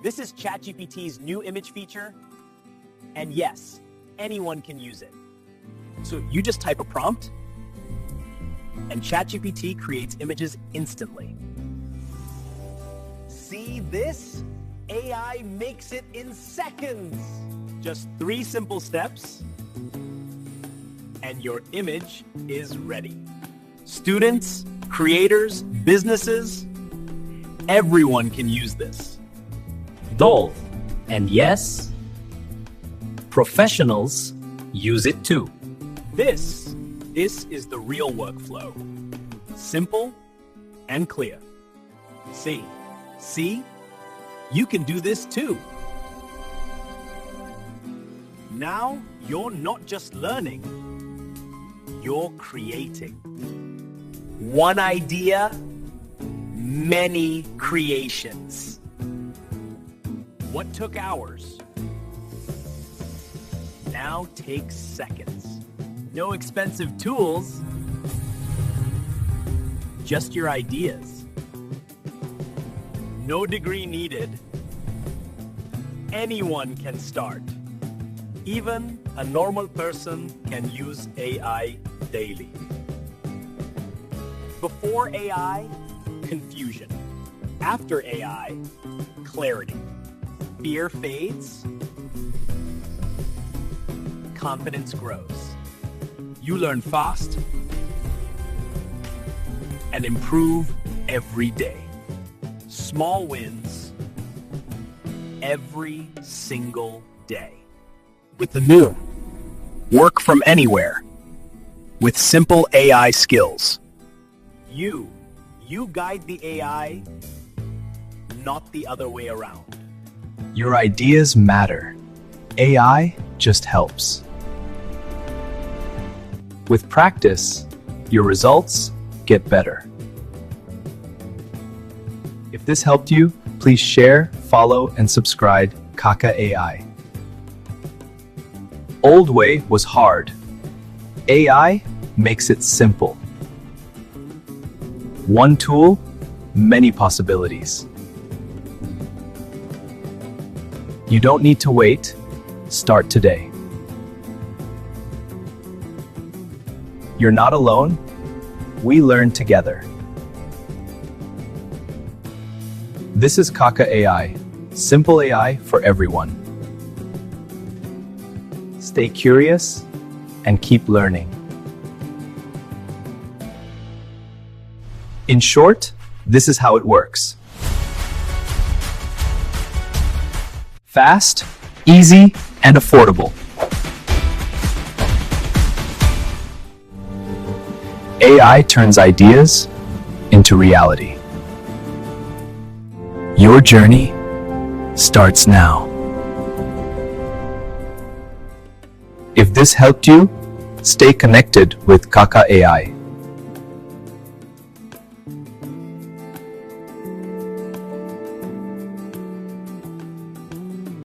This is ChatGPT's new image feature, and yes, anyone can use it. So you just type a prompt, and ChatGPT creates images instantly. See this? AI makes it in seconds. Just 3 simple steps, and your image is ready. Students, creators, businesses, everyone can use this. Dull. And yes, professionals use it too. This is the real workflow. Simple and clear. See? You can do this too. Now you're not just learning, you're creating. One idea, many creations. What took hours now takes seconds. No expensive tools, just your ideas. No degree needed. Anyone can start. Even a normal person can use AI daily. Before AI, confusion. After AI, clarity. Fear fades. Confidence grows. You learn fast and improve every day. Small wins every single day. With the new, work from anywhere with simple AI skills. You guide the AI, not the other way around. Your ideas matter. AI just helps. With practice, your results get better. If this helped you, please share, follow, and subscribe KAKA AI. Old way was hard. AI makes it simple. One tool, many possibilities. You don't need to wait. Start today. You're not alone. We learn together. This is KAKA AI, simple AI for everyone. Stay curious and keep learning. In short, this is how it works. Fast, easy, and affordable. AI turns ideas into reality. Your journey starts now. If this helped you, stay connected with KAKA AI.